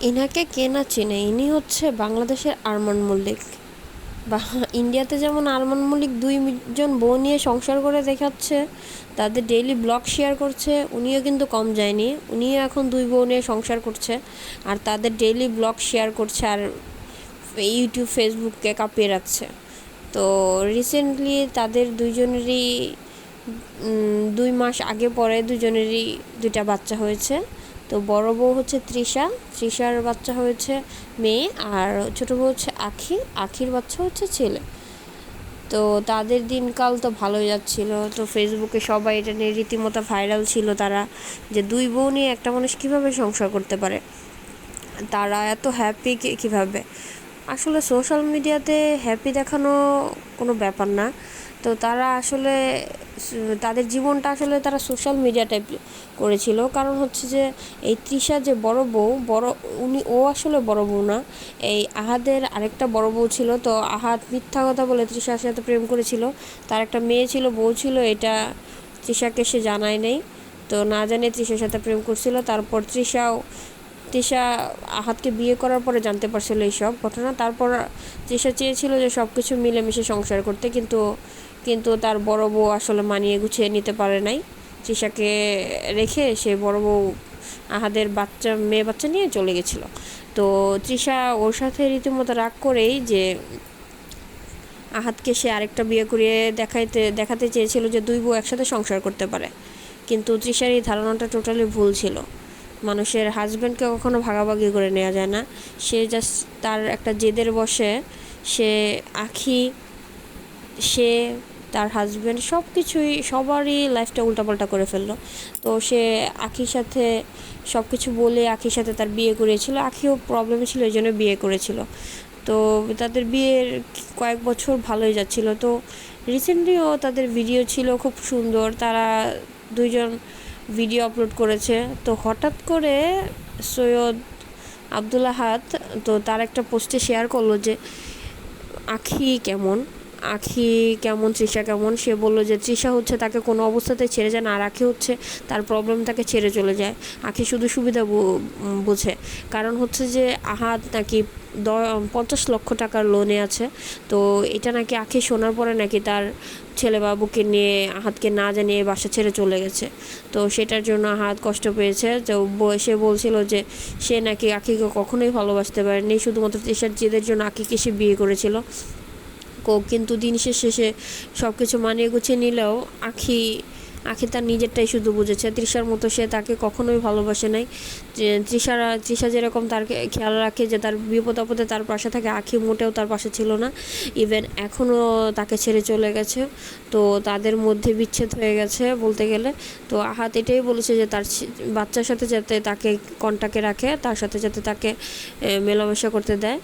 এনাকে কে না চেনে, ইনি হচ্ছে বাংলাদেশের আরমান মল্লিক। বা ইন্ডিয়াতে যেমন আরমান মল্লিক দুইজন বউ নিয়ে সংসার করে দেখাচ্ছে, তাদের ডেইলি ব্লগ শেয়ার করছে, উনিও কিন্তু কম যায়নি, উনিও এখন দুই বউ নিয়ে সংসার করছে আর তাদের ডেইলি ব্লগ শেয়ার করছে আর ইউটিউব ফেসবুককে কাঁপিয়ে রাখছে। তো রিসেন্টলি তাদের দুইজনেরই 2 মাস আগে পরে দুজনেরই দুইটা বাচ্চা হয়েছে। তো বড় বউ হচ্ছে তৃষার বাচ্চা হয়েছে মেয়ে, আর ছোটো বউ হচ্ছে আখির বাচ্চা হচ্ছে ছেলে। তো তাদের দিনকাল তো ভালোই যাচ্ছিল, তো ফেসবুকে সবাই এটা নিয়ে রীতিমতো ভাইরাল ছিল তারা, যে দুই বউ নিয়ে একটা মানুষ কীভাবে সংসার করতে পারে, তারা এত হ্যাপি কীভাবে। আসলে সোশ্যাল মিডিয়াতে হ্যাপি দেখানো কোনো ব্যাপার না, তো তারা আসলে তাদের জীবনটা আসলে তারা সোশ্যাল মিডিয়া টাইপ করেছিল। কারণ হচ্ছে যে এই তৃষা যে বড় বউ, ও আসলে বড় বউ না, এই আহাদের আরেকটা বড় বউ ছিল। তো আহাদ মিথ্যা কথা বলে তৃষার সাথে প্রেম করেছিল, তার একটা মেয়ে ছিল, বউ ছিল, এটা তৃষাকে সে জানায় নেই। তো না জানিয়ে তৃষার সাথে প্রেম করছিল। তারপর তৃষা আহাদকে বিয়ে করার পরে জানতে পারছিল এইসব ঘটনা। তারপর তৃষা চেয়েছিল যে সব কিছু মিলেমিশে সংসার করতে, কিন্তু তার বড় বউ আসলে মানিয়ে গুছিয়ে নিতে পারে নাই। তৃষাকে রেখে সে বড় বউ আহাদের মেয়ে বাচ্চা নিয়ে চলে গেছিলো। তো তৃষা ওর সাথে রীতিমতো রাগ করেই যে আহাদকে সে আরেকটা বিয়ে করিয়ে দেখাতে চেয়েছিল যে দুই বউ একসাথে সংসার করতে পারে। কিন্তু তৃষার এই ধারণাটা টোটালি ভুল ছিল। মানুষের হাজব্যান্ডকে কখনো ভাগাভাগি করে নেওয়া যায় না। সে জাস্ট তার একটা জেদের বসে সে সে তার হাজব্যান্ড সবারই লাইফটা উল্টাপাল্টা করে ফেললো। তো সে আখির সাথে সব কিছু বলে আখির সাথে তার বিয়ে করিয়েছিল। আখিও প্রবলেম ছিল, এই জন্য বিয়ে করেছিল। তো তাদের বিয়ের কয়েক বছর ভালোই যাচ্ছিল। তো রিসেন্টলিও তাদের ভিডিও ছিল খুব সুন্দর, তারা দুইজন ভিডিও আপলোড করেছে। তো হঠাৎ করে সৈয়দ আব্দুল আহাদ তো তার একটা পোস্টে শেয়ার করলো যে আখি কেমন তৃষা কেমন। সে বলল যে তৃষা হচ্ছে তাকে কোনো অবস্থাতে ছেড়ে যায় না, আর আখি হচ্ছে তার প্রবলেম তাকে ছেড়ে চলে যায়। আখি শুধু সুবিধা বুঝে। কারণ হচ্ছে যে আহাদ নাকি 50 লক্ষ টাকার লোনে আছে। তো এটা নাকি আখি শোনার পরে নাকি তার ছেলে বাবুকে নিয়ে আহাদকে না জানিয়ে বাসা ছেড়ে চলে গেছে। তো সেটার জন্য আহাদ কষ্ট পেয়েছে। তো সে বলছিল যে সে নাকি আখিকে কখনোই ভালোবাসতে পারেনি, শুধুমাত্র তৃষার জেদের জন্য আখিকে সে বিয়ে করেছিল। কিন্তু দিন শেষে সব কিছু মানিয়ে গুছিয়ে নিলেও আখি তার নিজেরটাই শুধু বুঝেছে। তৃষার মতো সে তাকে কখনোই ভালোবাসে নাই। যে তৃষা যেরকম তার খেয়াল রাখে যে তার বিপদ আপদে তার পাশে থাকে, আখি মোটেও তার পাশে ছিল না। ইভেন এখনও তাকে ছেড়ে চলে গেছে। তো তাদের মধ্যে বিচ্ছেদ হয়ে গেছে বলতে গেলে। তো আহাত এটাই বলেছে যে তার বাচ্চার সাথে যাতে তাকে কন্টাক্টে রাখে, তার সাথে যাতে তাকে মেলামেশা করতে দেয়।